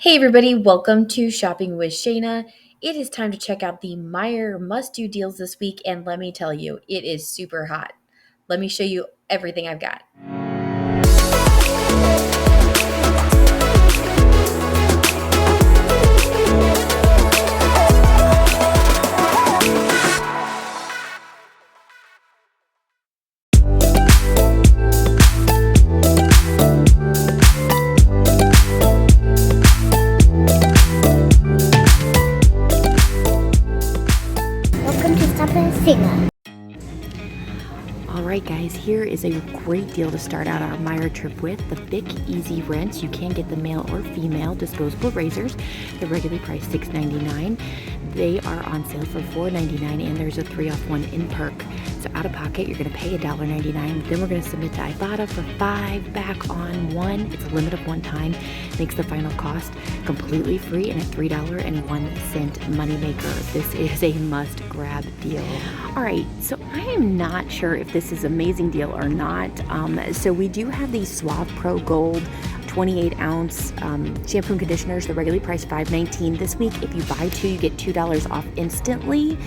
Hey everybody, welcome to Shopping with Shana. It is time to check out the Meijer must-do deals this week, and let me tell you, it is super hot. Let me show you everything I've got. Welcome to Shopping with Shana. Alright guys, here is a great deal to start out our Meijer trip with. The Bic Easy Rinse. You can get the male or female disposable razors. They're regularly priced $6.99. They are on sale for $4.99 and there's a 3-off-1 in perk. So out of pocket, you're going to pay $1.99. Then we're going to submit to Ibotta for $5 back on 1. It's a limit of 1 time. Makes the final cost completely free and a $3.01 moneymaker. This is a must-grab deal. Alright, so I am not sure if this is an amazing deal or not. So we do have these Suave Pro Gold 28-ounce shampoo and conditioners. They're regularly priced $5.19. This week, if you buy 2, you get $2 off instantly.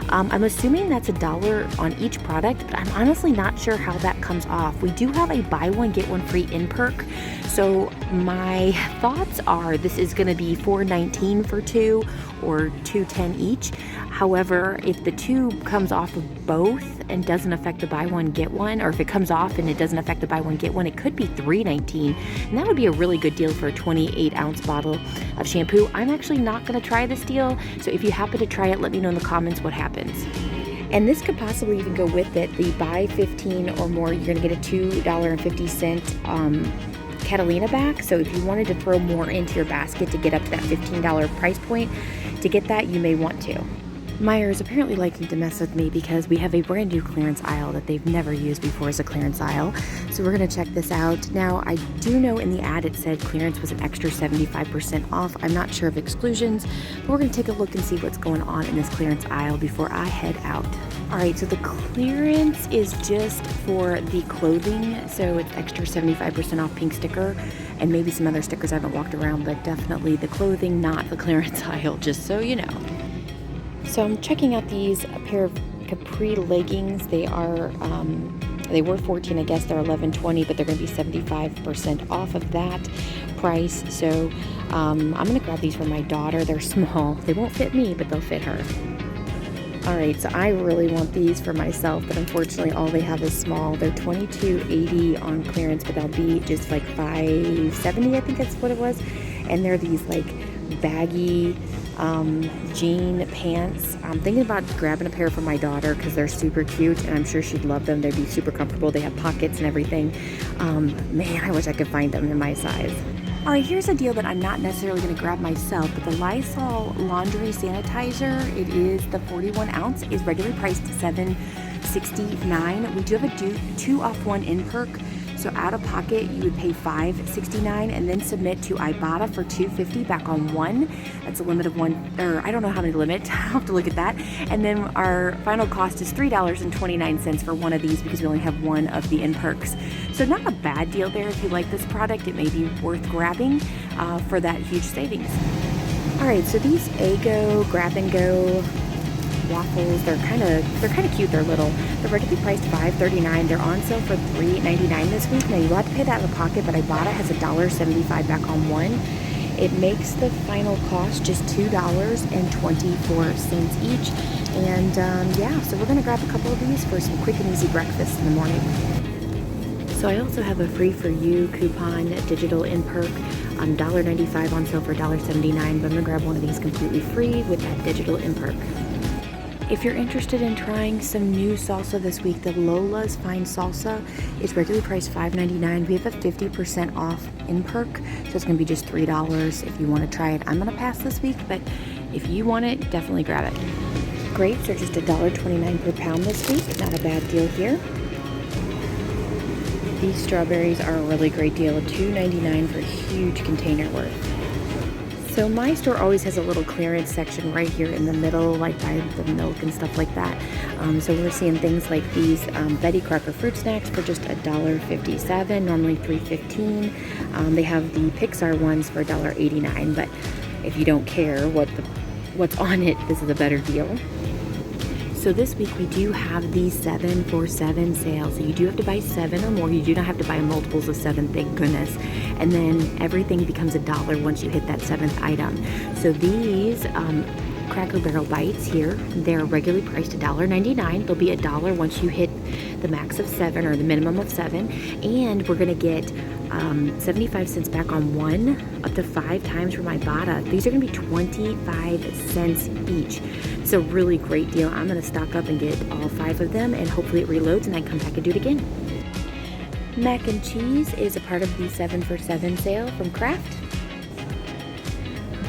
I'm assuming that's $1 on each product, but I'm honestly not sure how that comes off. We do have a buy one, get one free in perk. So my thoughts are this is going to be $4.19 for 2 or $2.10 each. However, if the 2 comes off of both and doesn't affect the buy one, get one, or if it comes off and it doesn't affect the buy one, get one, it could be $3.19. And that would be a really good deal for a 28-ounce bottle of shampoo. I'm actually not going to try this deal. So if you happen to try it, let me know in the comments what happens. And this could possibly even go with it. The buy 15 or more, you're going to get a $2.50 Catalina back. So if you wanted to throw more into your basket to get up to that $15 price point, to get that, you may want to. Meijer is apparently liking to mess with me because we have a brand new clearance aisle that they've never used before as a clearance aisle. So we're going to check this out. Now, I do know in the ad it said clearance was an extra 75% off. I'm not sure of exclusions, but we're going to take a look and see what's going on in this clearance aisle before I head out. All right, so the clearance is just for the clothing. So it's extra 75% off pink sticker and maybe some other stickers I haven't walked around, but definitely the clothing, not the clearance aisle, just so you know. So I'm checking out these pair of capri leggings. They are, they were $14, I guess they're $11.20, but they're going to be 75% off of that price. So I'm going to grab these for my daughter. They're small. They won't fit me, but they'll fit her. All right, so I really want these for myself, but unfortunately all they have is small. They're $22.80 on clearance, but they'll be just like $5.70, I think that's what it was. And they're these like baggy jean pants. I'm thinking about grabbing a pair for my daughter because they're super cute and I'm sure she'd love them. They'd be super comfortable. They have pockets and everything. Man, I wish I could find them in my size. All right, here's a deal that I'm not necessarily going to grab myself, but the Lysol laundry sanitizer, it is the 41 ounce, is regularly priced $7.69. We do have a 2-off-1 in perk. So out of pocket, you would pay $5.69 and then submit to Ibotta for $2.50 back on 1. That's a limit of 1, or I don't know how many limit. I'll have to look at that. And then our final cost is $3.29 for one of these because we only have one of the in perks. So not a bad deal there. If you like this product, it may be worth grabbing for that huge savings. All right, so these Eggo grab and go waffles, they're kind of cute. They're little. They're regularly priced $5.39. They're on sale for $3.99 this week. Now you will have to pay that out of pocket, but Ibotta has $1.75 back on 1. It makes the final cost just $2.24 each. And yeah, so we're gonna grab a couple of these for some quick and easy breakfast in the morning. So I also have a free for you coupon, digital in perk, $1.95 on sale for $1.79. But I'm gonna grab one of these completely free with that digital in perk. If you're interested in trying some new salsa this week, the Lola's Fine Salsa is regularly priced $5.99. We have a 50% off in perk, so it's going to be just $3 if you want to try it. I'm going to pass this week, but if you want it, definitely grab it. Grapes are just $1.29 per pound this week. Not a bad deal here. These strawberries are a really great deal, $2.99 for a huge container worth. So my store always has a little clearance section right here in the middle, like by the milk and stuff like that. So we're seeing things like these Betty Crocker fruit snacks for just $1.57, normally $3.15. They have the Pixar ones for $1.89, but if you don't care what's on it, this is a better deal. So this week we do have the 7 for 7 sale. So you do have to buy 7 or more. You do not have to buy multiples of 7, thank goodness. And then everything becomes $1 once you hit that 7th item. So these Cracker Barrel bites here, they're regularly priced $1.99. They'll be $1 once you hit the max of 7 or the minimum of 7. And we're gonna get 75 cents back on 1 up to 5 times from ibotta. These are gonna be 25 cents each. It's a really great deal. I'm gonna stock up and get all 5 of them, and hopefully it reloads and I come back and do it again. Mac and cheese is a part of the 7 for 7 sale from Kraft.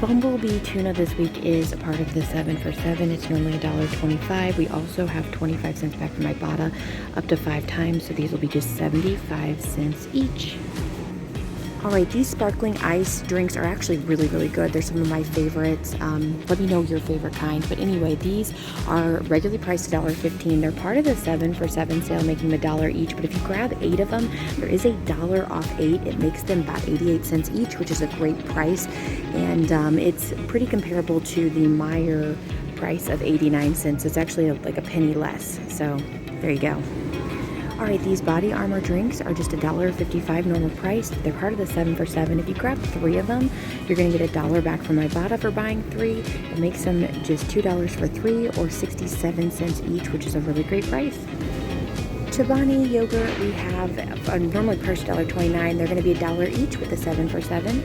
Bumblebee tuna this week is a part of the 7 for 7. It's normally $1.25. We also have 25 cents back from ibotta up to 5 times, so these will be just 75 cents each. All right, these sparkling ice drinks are actually really, really good. They're some of my favorites. Let me know your favorite kind. But anyway, these are regularly priced $1.15. They're part of the 7 for 7 sale, making them $1 each. But if you grab 8 of them, there is $1 off 8. It makes them about 88 cents each, which is a great price. And it's pretty comparable to the Meijer price of 89 cents. It's actually like a penny less. So there you go. All right, these Body Armor drinks are just $1.55 normal price. They're part of the 7 for 7. If you grab 3 of them, you're going to get $1 back from ibotta for buying 3. It makes them just $2 for 3 or 67 cents each, which is a really great price. Chobani yogurt, we have normally priced $1.29. They're going to be $1 each with the 7 for 7.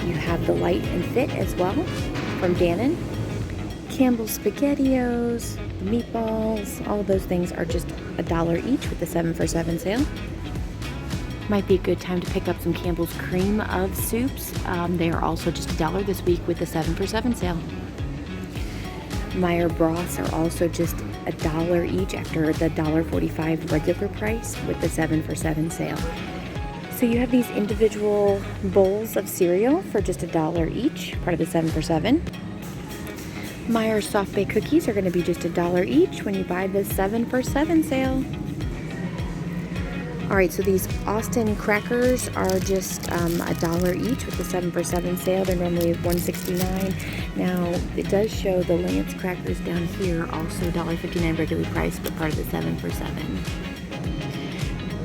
You have the Light and Fit as well from Dannon. Campbell's SpaghettiOs, meatballs, all of those things are just $1 each with the 7 for 7 sale. Might be a good time to pick up some Campbell's cream of soups. They are also just $1 this week with the 7 for 7 sale. Meijer broths are also just $1 each after the $1.45 regular price with the 7 for 7 sale. So you have these individual bowls of cereal for just $1 each, part of the 7 for 7. Meijer soft baked cookies are going to be just $1 each when you buy the 7 for 7 sale. All right, so these Austin crackers are just $1 each with the 7 for 7 sale. They're normally $1.69. Now, it does show the Lance crackers down here, also $1.59 regularly priced, but part of the 7 for 7.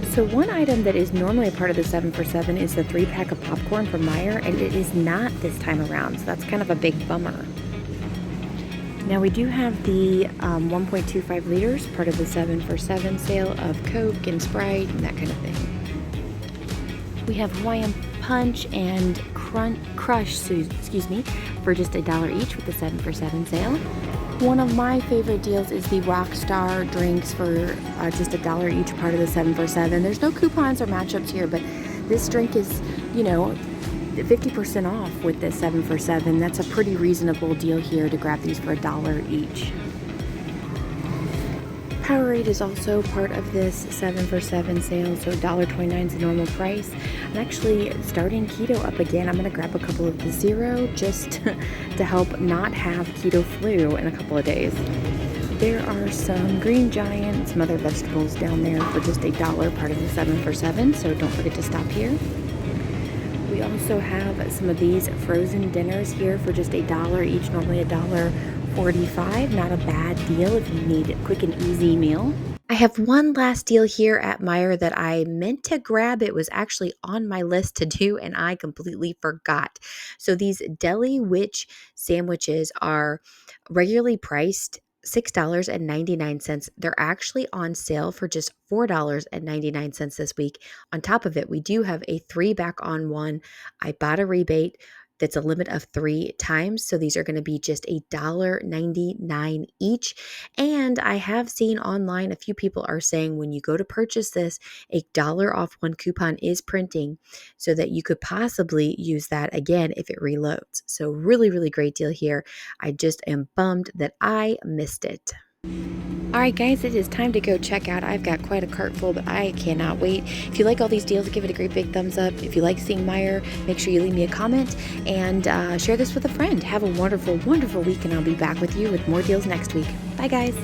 So one item that is normally a part of the 7 for 7 is the 3-pack of popcorn from Meijer, and it is not this time around, so that's kind of a big bummer. Now we do have the 1.25 liters, part of the 7 for 7 sale of Coke and Sprite and that kind of thing. We have Hawaiian Punch and Crush, for just $1 each with the 7 for 7 sale. One of my favorite deals is the Rockstar drinks for just $1 each, part of the 7 for 7. There's no coupons or matchups here, but this drink is, 50% off with this 7 for 7. That's a pretty reasonable deal here to grab these for $1 each. Powerade is also part of this 7 for 7 sale, so $1.29 is the normal price. I'm actually starting keto up again. I'm going to grab a couple of the Zero just to help not have keto flu in a couple of days. There are some Green Giant, some other vegetables down there for just $1, part of the 7 for 7, so don't forget to stop here. We also have some of these frozen dinners here for just $1 each, normally $1.45. Not a bad deal if you need a quick and easy meal. I have one last deal here at Meijer that I meant to grab. It was actually on my list to do and I completely forgot. So these Deli Witch sandwiches are regularly priced $6.99. They're actually on sale for just $4.99 this week. On top of it, we do have a 3 back on 1 ibotta rebate that's a limit of 3 times. So these are going to be just $1.99 each. And I have seen online a few people are saying when you go to purchase this, $1 off 1 coupon is printing so that you could possibly use that again if it reloads. So really, really great deal here. I just am bummed that I missed it. Alright guys, it is time to go check out. I've got quite a cart full, but I cannot wait. If you like all these deals, give it a great big thumbs up. If you like seeing Meijer, make sure you leave me a comment and share this with a friend. Have a wonderful, wonderful week, and I'll be back with you with more deals next week. Bye guys.